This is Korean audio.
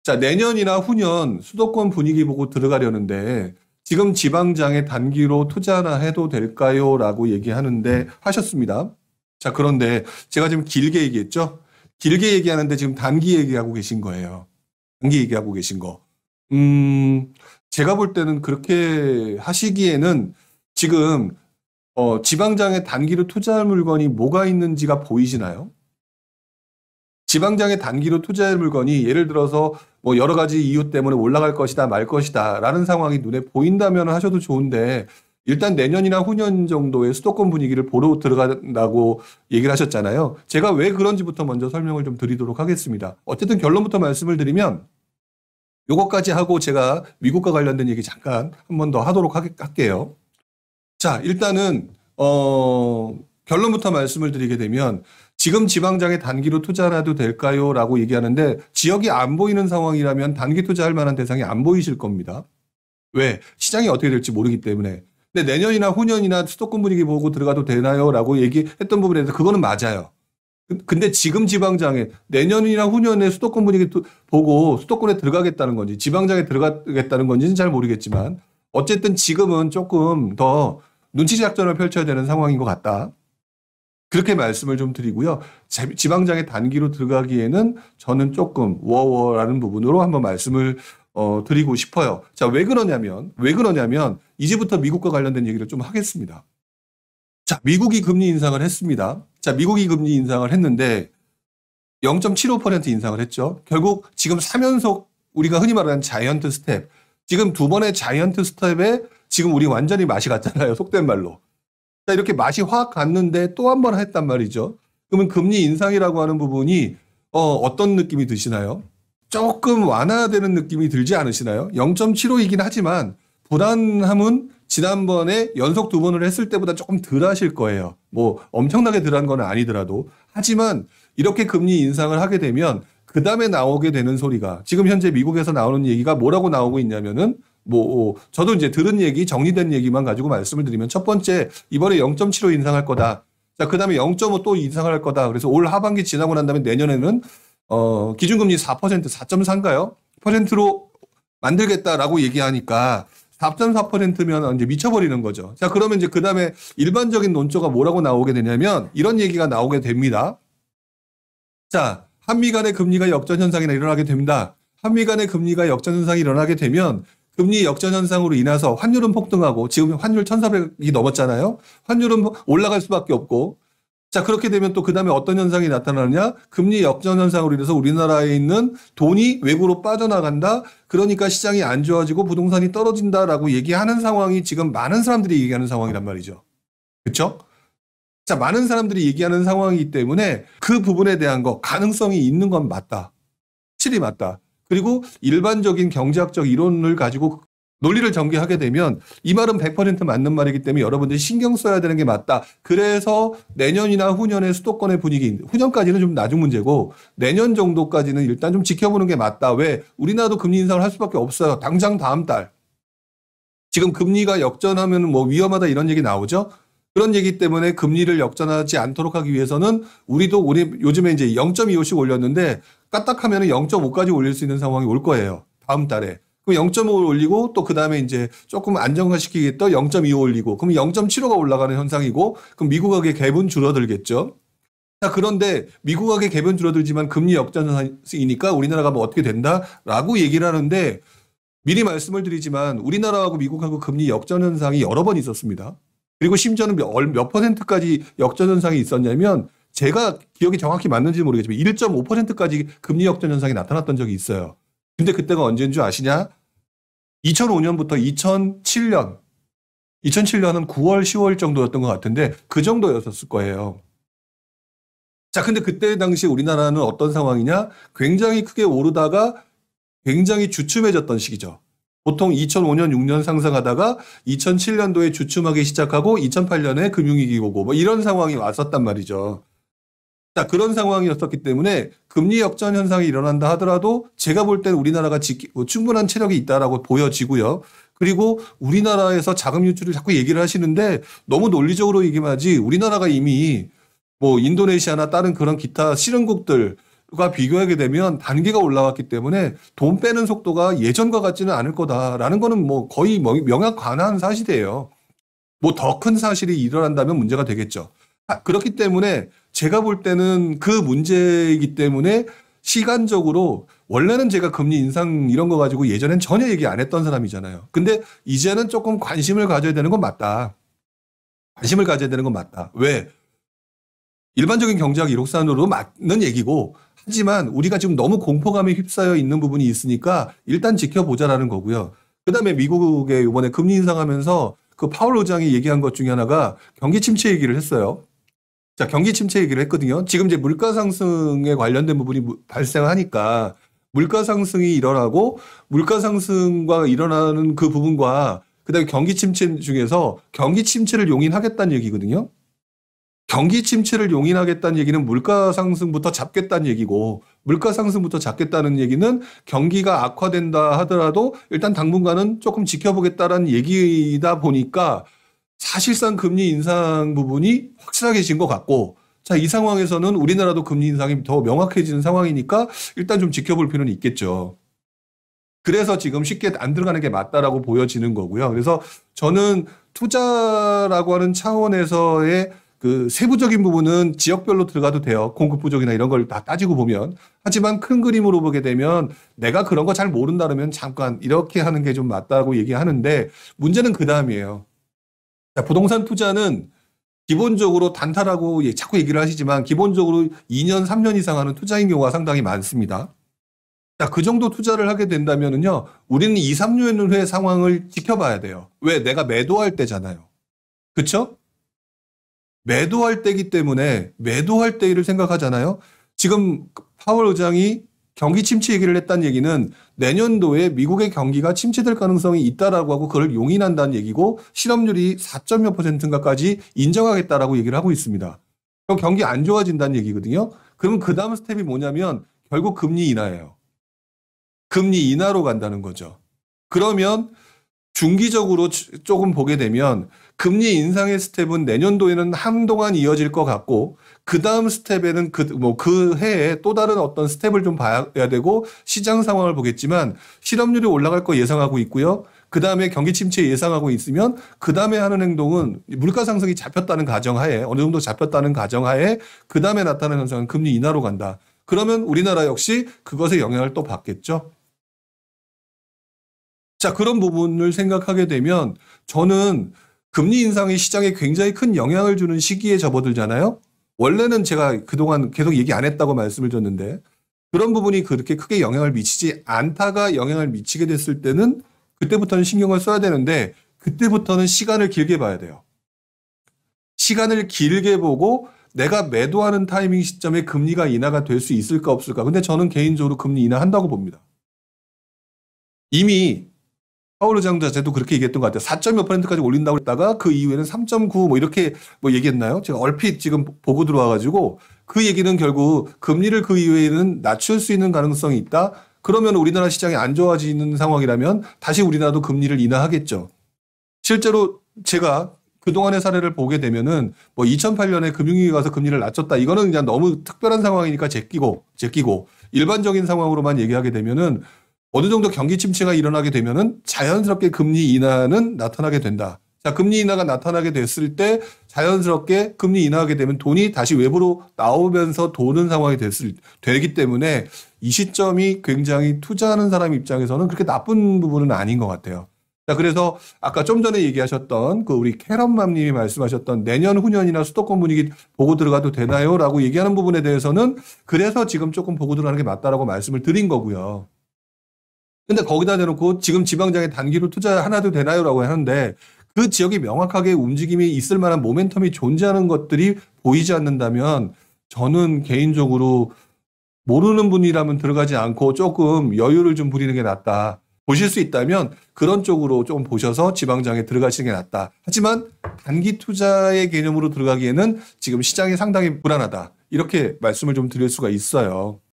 자, 내년이나 후년 수도권 분위기 보고 들어가려는데 지금 지방장에 단기로 투자나 해도 될까요? 라고 얘기하는데 하셨습니다. 자, 그런데 제가 지금 길게 얘기했죠? 길게 얘기하는데 지금 단기 얘기하고 계신 거예요. 단기 얘기하고 계신 거. 제가 볼 때는 그렇게 하시기에는 지금 지방장에 단기로 투자할 물건이 뭐가 있는지가 보이시나요? 지방장에 단기로 투자할 물건이 예를 들어서 뭐 여러 가지 이유 때문에 올라갈 것이다 말 것이다 라는 상황이 눈에 보인다면 하셔도 좋은데 일단 내년이나 후년 정도의 수도권 분위기를 보러 들어간다고 얘기를 하셨잖아요. 제가 왜 그런지부터 먼저 설명을 좀 드리도록 하겠습니다. 어쨌든 결론부터 말씀을 드리면 요것까지 하고 제가 미국과 관련된 얘기 잠깐 한 번 더 하도록 할게요. 자, 일단은 결론부터 말씀을 드리게 되면 지금 지방장에 단기로 투자해도 될까요? 라고 얘기하는데 지역이 안 보이는 상황이라면 단기 투자할 만한 대상이 안 보이실 겁니다. 왜? 시장이 어떻게 될지 모르기 때문에. 근데 내년이나 후년이나 수도권 분위기 보고 들어가도 되나요? 라고 얘기했던 부분에 대해서 그거는 맞아요. 근데 지금 지방장에 내년이나 후년에 수도권 분위기 보고 수도권에 들어가겠다는 건지 지방장에 들어가겠다는 건지는 잘 모르겠지만 어쨌든 지금은 조금 더 눈치 작전을 펼쳐야 되는 상황인 것 같다. 그렇게 말씀을 좀 드리고요. 지방장에 단기로 들어가기에는 저는 조금 워워라는 부분으로 한번 말씀을 드리고 싶어요. 자, 왜 그러냐면 이제부터 미국과 관련된 얘기를 좀 하겠습니다. 자, 미국이 금리 인상을 했습니다. 자, 미국이 금리 인상을 했는데 0.75% 인상을 했죠. 결국 지금 3연속 우리가 흔히 말하는 자이언트 스텝. 지금 두 번의 자이언트 스텝에 지금 우리 완전히 맛이 갔잖아요. 속된 말로. 자, 이렇게 맛이 확 갔는데 또 한 번 했단 말이죠. 그러면 금리 인상이라고 하는 부분이 어떤 느낌이 드시나요? 조금 완화되는 느낌이 들지 않으시나요? 0.75이긴 하지만 불안함은 지난번에 연속 두 번을 했을 때보다 조금 덜 하실 거예요. 뭐 엄청나게 덜한 건 아니더라도. 하지만 이렇게 금리 인상을 하게 되면 그 다음에 나오게 되는 소리가 지금 현재 미국에서 나오는 얘기가 뭐라고 나오고 있냐면은 저도 이제 들은 얘기, 정리된 얘기만 가지고 말씀을 드리면 첫 번째, 이번에 0.75 인상할 거다. 자, 그 다음에 0.5 또 인상을 할 거다. 그래서 올 하반기 지나고 난 다음에 내년에는, 기준금리 4%, 4.4인가요? %로 만들겠다라고 얘기하니까 4.4%면 이제 미쳐버리는 거죠. 자, 그러면 이제 그 다음에 일반적인 논조가 뭐라고 나오게 되냐면 이런 얘기가 나오게 됩니다. 자, 한미 간의 금리가 역전 현상이 일어나게 됩니다. 한미 간의 금리가 역전 현상이 일어나게 되면 금리 역전 현상으로 인해서 환율은 폭등하고 지금 환율 1,400이 넘었잖아요. 환율은 올라갈 수밖에 없고 자 그렇게 되면 또 그다음에 어떤 현상이 나타나느냐. 금리 역전 현상으로 인해서 우리나라에 있는 돈이 외국으로 빠져나간다. 그러니까 시장이 안 좋아지고 부동산이 떨어진다라고 얘기하는 상황이 지금 많은 사람들이 얘기하는 상황이란 말이죠. 그렇죠? 자, 많은 사람들이 얘기하는 상황이기 때문에 그 부분에 대한 거 가능성이 있는 건 맞다. 확실히 맞다. 그리고 일반적인 경제학적 이론을 가지고 논리를 전개하게 되면 이 말은 100% 맞는 말이기 때문에 여러분들이 신경 써야 되는 게 맞다. 그래서 내년이나 후년의 수도권의 분위기, 후년까지는 좀 나중 문제고 내년 정도까지는 일단 좀 지켜보는 게 맞다. 왜? 우리나라도 금리 인상을 할 수밖에 없어요. 당장 다음 달. 지금 금리가 역전하면 뭐 위험하다 이런 얘기 나오죠. 그런 얘기 때문에 금리를 역전하지 않도록 하기 위해서는 우리 요즘에 이제 0.25씩 올렸는데 까딱하면 0.5까지 올릴 수 있는 상황이 올 거예요. 다음 달에. 그럼 0.5를 올리고 또 그 다음에 이제 조금 안정화시키겠다 0.25 올리고 그럼 0.75가 올라가는 현상이고 그럼 미국의 갭은 줄어들겠죠. 자, 그런데 미국의 갭은 줄어들지만 금리 역전이니까 우리나라가 뭐 어떻게 된다라고 얘기를 하는데 미리 말씀을 드리지만 우리나라하고 미국하고 금리 역전 현상이 여러 번 있었습니다. 그리고 심지어는 몇 %까지 역전 현상이 있었냐면 제가 기억이 정확히 맞는지 모르겠지만 1.5%까지 금리 역전 현상이 나타났던 적이 있어요. 근데 그때가 언제인 줄 아시냐? 2005년부터 2007년. 2007년은 9월, 10월 정도였던 것 같은데 그 정도였었을 거예요. 자, 근데 그때 당시 우리나라는 어떤 상황이냐? 굉장히 크게 오르다가 굉장히 주춤해졌던 시기죠. 보통 2005년, 6년 상승하다가 2007년도에 주춤하기 시작하고 2008년에 금융위기 오고 뭐 이런 상황이 왔었단 말이죠. 자, 그런 상황이었었기 때문에 금리 역전 현상이 일어난다 하더라도 제가 볼 때는 우리나라가 충분한 체력이 있다라고 보여지고요. 그리고 우리나라에서 자금 유출을 자꾸 얘기를 하시는데 너무 논리적으로 얘기하지 우리나라가 이미 뭐 인도네시아나 다른 그런 기타 실흥국들 과 비교하게 되면 단계가 올라왔기 때문에 돈 빼는 속도가 예전과 같지는 않을 거다라는 거는 뭐 거의 명확한 사실이에요. 뭐 더 큰 사실이 일어난다면 문제가 되겠죠. 그렇기 때문에 제가 볼 때는 그 문제이기 때문에 시간적으로 원래는 제가 금리 인상 이런 거 가지고 예전엔 전혀 얘기 안 했던 사람이잖아요. 근데 이제는 조금 관심을 가져야 되는 건 맞다. 관심을 가져야 되는 건 맞다. 왜? 일반적인 경제학 이력산으로 맞는 얘기고, 하지만 우리가 지금 너무 공포감에 휩싸여 있는 부분이 있으니까 일단 지켜보자라는 거고요. 그다음에 미국의 이번에 금리 인상하면서 그 파월 의장이 얘기한 것 중에 하나가 경기 침체 얘기를 했어요. 자, 경기 침체 얘기를 했거든요. 지금 이제 물가 상승에 관련된 부분이 발생하니까 물가 상승이 일어나고 물가 상승과 일어나는 그 부분과 그다음에 경기 침체 중에서 경기 침체를 용인하겠다는 얘기거든요. 경기 침체를 용인하겠다는 얘기는 물가 상승부터 잡겠다는 얘기고, 물가 상승부터 잡겠다는 얘기는 경기가 악화된다 하더라도 일단 당분간은 조금 지켜보겠다라는 얘기다 보니까 사실상 금리 인상 부분이 확실하게진 것 같고, 자, 이 상황에서는 우리나라도 금리 인상이 더 명확해지는 상황이니까 일단 좀 지켜볼 필요는 있겠죠. 그래서 지금 쉽게 안 들어가는 게 맞다라고 보여지는 거고요. 그래서 저는 투자라고 하는 차원에서의 그 세부적인 부분은 지역별로 들어가도 돼요. 공급 부족이나 이런 걸 다 따지고 보면. 하지만 큰 그림으로 보게 되면 내가 그런 거 잘 모른다 그러면 잠깐 이렇게 하는 게 좀 맞다고 얘기하는데, 문제는 그 다음이에요. 부동산 투자는 기본적으로 단타라고 자꾸 얘기를 하시지만 기본적으로 2년, 3년 이상 하는 투자인 경우가 상당히 많습니다. 자, 그 정도 투자를 하게 된다면은요, 우리는 2, 3년 후의 상황을 지켜봐야 돼요. 왜? 내가 매도할 때잖아요. 그쵸? 매도할 때이기 때문에 매도할 때를 생각하잖아요. 지금 파월 의장이 경기 침체 얘기를 했다는 얘기는 내년도에 미국의 경기가 침체될 가능성이 있다라고 하고 그걸 용인한다는 얘기고, 실업률이 4.몇 %인가까지 인정하겠다라고 얘기를 하고 있습니다. 그럼 경기 안 좋아진다는 얘기거든요. 그럼 그 다음 스텝이 뭐냐면 결국 금리 인하예요. 금리 인하로 간다는 거죠. 그러면 중기적으로 조금 보게 되면 금리 인상의 스텝은 내년도에는 한동안 이어질 것 같고, 그 다음 스텝에는 그 해에 또 다른 어떤 스텝을 좀 봐야 되고, 시장 상황을 보겠지만 실업률이 올라갈 거 예상하고 있고요. 그 다음에 경기 침체 예상하고 있으면 그 다음에 하는 행동은 물가 상승이 잡혔다는 가정하에, 어느 정도 잡혔다는 가정하에 그 다음에 나타나는 현상은 금리 인하로 간다. 그러면 우리나라 역시 그것의 영향을 또 받겠죠. 자, 그런 부분을 생각하게 되면 저는 금리 인상이 시장에 굉장히 큰 영향을 주는 시기에 접어들잖아요. 원래는 제가 그동안 계속 얘기 안 했다고 말씀을 드렸는데, 그런 부분이 그렇게 크게 영향을 미치지 않다가 영향을 미치게 됐을 때는 그때부터는 신경을 써야 되는데, 그때부터는 시간을 길게 봐야 돼요. 시간을 길게 보고 내가 매도하는 타이밍 시점에 금리가 인하가 될 수 있을까 없을까. 근데 저는 개인적으로 금리 인하한다고 봅니다. 이미 파월 의장 자체도 그렇게 얘기했던 것 같아요. 4.몇 %까지 올린다고 했다가 그 이후에는 3.9 뭐 이렇게 뭐 얘기했나요? 제가 얼핏 지금 보고 들어와가지고 그 얘기는 결국 금리를 그 이후에는 낮출 수 있는 가능성이 있다. 그러면 우리나라 시장이 안 좋아지는 상황이라면 다시 우리나라도 금리를 인하하겠죠. 실제로 제가 그동안의 사례를 보게 되면은 뭐 2008년에 금융위기 가서 금리를 낮췄다. 이거는 그냥 너무 특별한 상황이니까 제끼고 일반적인 상황으로만 얘기하게 되면은 어느 정도 경기 침체가 일어나게 되면은 자연스럽게 금리 인하는 나타나게 된다. 자, 금리 인하가 나타나게 됐을 때 자연스럽게 금리 인하하게 되면 돈이 다시 외부로 나오면서 도는 상황이 되기 때문에 이 시점이 굉장히 투자하는 사람 입장에서는 그렇게 나쁜 부분은 아닌 것 같아요. 자, 그래서 아까 좀 전에 얘기하셨던 그 우리 캐럿맘님이 말씀하셨던 내년 후년이나 수도권 분위기 보고 들어가도 되나요? 라고 얘기하는 부분에 대해서는 그래서 지금 조금 보고 들어가는 게 맞다라고 말씀을 드린 거고요. 근데 거기다 대놓고 지금 지방장에 단기로 투자 하나도 되나요? 라고 하는데 그 지역이 명확하게 움직임이 있을 만한 모멘텀이 존재하는 것들이 보이지 않는다면 저는 개인적으로 모르는 분이라면 들어가지 않고 조금 여유를 좀 부리는 게 낫다. 보실 수 있다면 그런 쪽으로 좀 보셔서 지방장에 들어가시는 게 낫다. 하지만 단기 투자의 개념으로 들어가기에는 지금 시장이 상당히 불안하다. 이렇게 말씀을 좀 드릴 수가 있어요.